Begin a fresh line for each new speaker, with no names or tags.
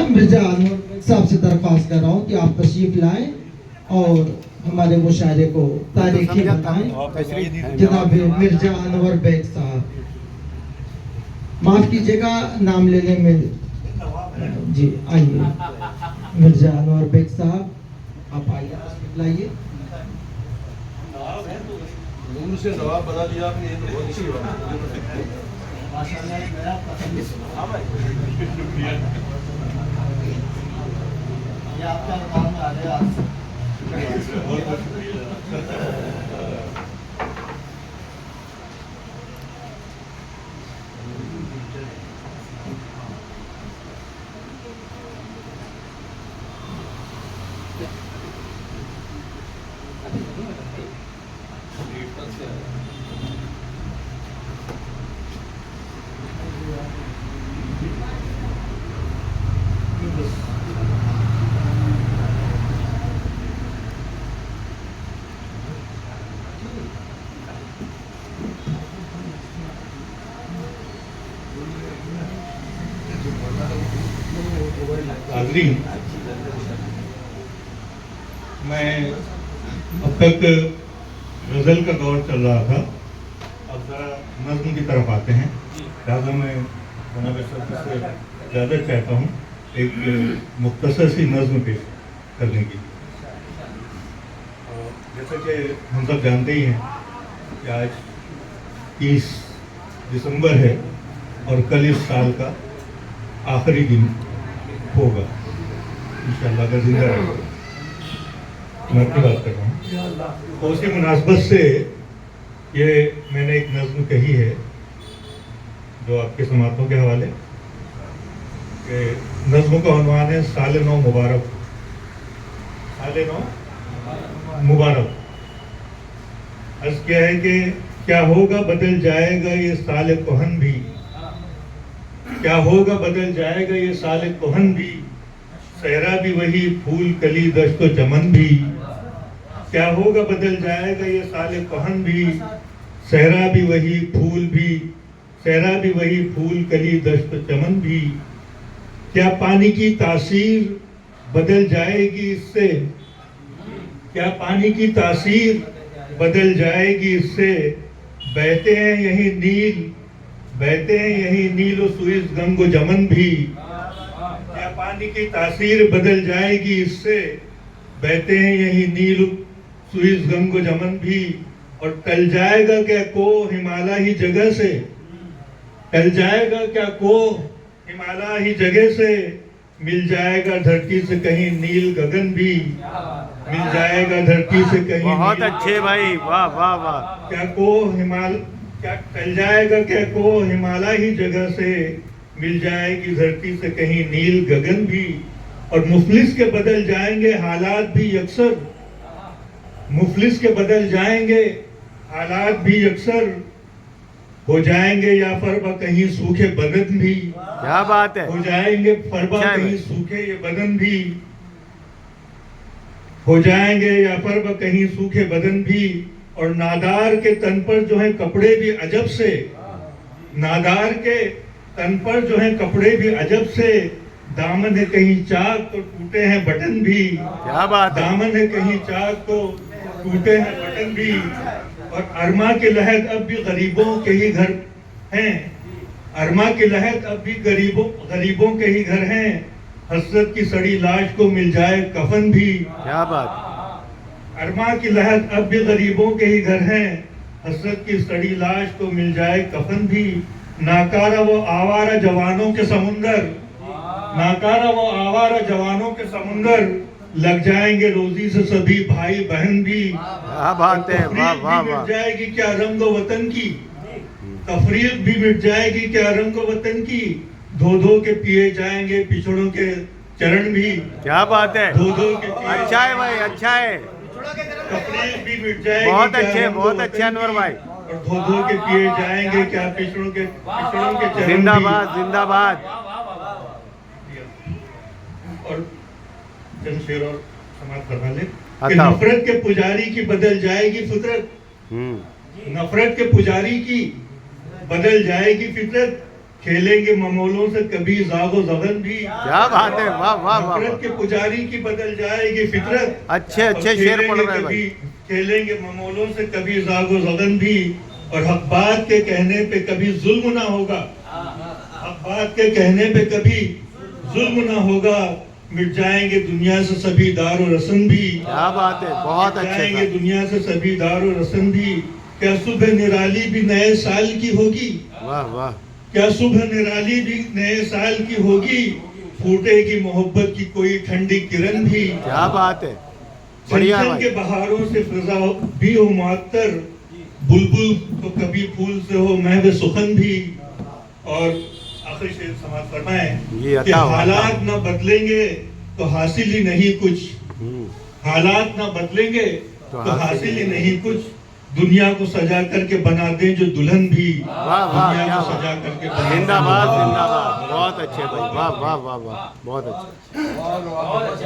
मिर्जा अनवर साहब से दरख्वास्त कर रहा हूँ कि आप तशरीफ लाएं और हमारे मुशायरे को तारीखी बताएं। जनाब मिर्जा अनवर बेग साहब, माफ कीजिएगा नाम लेने में जी। आइए मिर्जा अनवर बेग साहब, आप आइए, लाइए।
से जवाब बता दिया आपने, ये तो बहुत अच्छी बात है।
ये आपका काम आ गया आज।
हाज़रीन, मैं अब तक गज़ल का दौर चल रहा था, अब ज़रा नज़्म की तरफ आते हैं। लिहाजा मैं जनाब सदर से इजाज़त चाहता हूँ एक मुख्तसर सी नज़्म पेश करने की। जैसा कि हम सब जानते ही हैं कि आज 30 दिसंबर है और कल इस साल का आखिरी दिन होगा इंशाअल्लाह, अगर जिंदा रहेगा। मैं अपनी बात कर रहा हूँ, तो उसी मुनासबत से ये मैंने एक नज़्म कही है जो आपके समातों के हवाले। नज़्म का उन्वान है साल नौ मुबारक। साल नौ मुबारक। अर्ज़ किया है कि क्या होगा बदल जाएगा ये साल कोहन भी, क्या होगा बदल जाएगा ये साल कोहन भी, सहरा भी वही फूल कली दश्त चमन भी। क्या होगा बदल जाएगा ये साल कोहन भी, सहरा भी वही फूल भी, सहरा भी वही फूल कली दश्त चमन भी। क्या पानी की तासीर बदल जाएगी इससे, क्या पानी की तासीर बदल जाएगी इससे, बहते हैं यही नील, बहते हैं यही नील सुइस गंगो जमन भी। क्या पानी की तासीर बदल जाएगी इससे, बहते हैं यही नील सुइस गंगो जमन भी। और टल जाएगा क्या को हिमालय ही जगह से, टल जाएगा क्या को हिमालय ही जगह से, मिल जाएगा धरती से कहीं नील गगन भी, मिल जाएगा धरती से कहीं।
बहुत अच्छे भाई, वाह वाह वाह।
क्या को हिमालय, क्या टल जाएगा क्या को हिमालय ही जगह से, मिल जाएगी धरती से कहीं नील गगन भी। और मुफलिस के बदल जाएंगे हालात भी अक्सर, मुफलिस के बदल जाएंगे हालात भी अक्सर, हो जाएंगे या फरबा कहीं सूखे बदन भी।
क्या बात है,
हो जाएंगे फरबा कहीं सूखे ये बदन भी, हो जाएंगे या फरबा कहीं सूखे बदन भी। और नादार के तन पर जो है कपड़े भी अजब से, नादार के तन पर जो है कपड़े भी अजब से, दामन है कहीं चाक तो टूटे हैं बटन भी।
क्या बात है,
दामन है कहीं चाक तो टूटे हैं बटन भी। और अरमा के लहद अब भी गरीबों के ही घर हैं, अरमा के लहद अब भी गरीबों के ही घर हैं, हसरत की सड़ी लाश को मिल जाए कफन भी।
क्या बात,
अरमा की लहद अब भी गरीबों के ही घर हैं, हसरत की सड़ी लाश को मिल जाए कफन भी। नाकारा वो आवारा जवानों के समुंदर, नाकारा वो आवारा जवानों के समुंदर, लग जाएंगे रोजी से सभी भाई बहन भी।
क्या बात है, वाह वाह वाह।
मिट जाएगी क्या रंगो वतन की, तफरीक भी मिट जाएगी क्या रंगो वतन की, धो धो के पिए जाएंगे पिछड़ों के चरण भी।
क्या बात है,
धो धो के
अच्छा है भाई, अच्छा है,
तफरीक भी मिट जाएगी।
बहुत अच्छे अनवर भाई।
और धो धो के पिए जाएंगे क्या पिछड़ों के चरण भी।
जिंदाबाद जिंदाबाद।
और जमशेर और समाज फरमा ले कि नफरत के पुजारी की बदल जाएगी फितरत, नफरत के पुजारी की बदल जाएगी फितरत, खेलेंगे ममोलों से कभी जागो जगन भी।
क्या बात है, वाह वाह वाह
नफरत
वाह।
के पुजारी की बदल जाएगी फितरत।
अच्छे अच्छे
और
शेर पढ़
खेलेंगे
रहे हैं भाई।
खेलेंगे ममोलों से कभी जागो जगन भी। और हक बात के कहने पे कभी जुल्म ना होगा। हक बात के कहने पे कभी जुल्म ना होगा। मिट जाएंगे दुनिया से सभी दार और रस्म भी।
क्या बात है, बहुत
मिट
अच्छे
जाएंगे
साहब।
दुनिया से सभी दार और रस्म भी। क्या सुबह निराली भी नए साल की होगी।
वाह वाह।
क्या सुबह निराली भी नए साल की होगी। फूटेगी मोहब्बत की कोई ठंडी किरण भी।
क्या बात है, बढ़िया
छन के
भाई।
बहारों से फिजा भी हो मुअत्तर। बुलबुल तो कभी फूल से हो महव सुखन भी। और आखिरी शेर समाज
ये
फरमाएं कि
अता हुआ,
हालात
अता।
ना बदलेंगे तो हासिल ही नहीं कुछ।
हम्म,
हालात ना बदलेंगे
तो
तो हासिल ही नहीं कुछ। दुनिया को सजा करके बना दें जो दुल्हन भी।
वाह वाह,
दुनिया
क्या
को सजा
बात।
करके बना दें जो
जिंदाबाद
दुल्हन भी।
जिंदाबाद, बहुत अच्छे भाई, वाह वाह वाह वाह, बहुत अच्छे।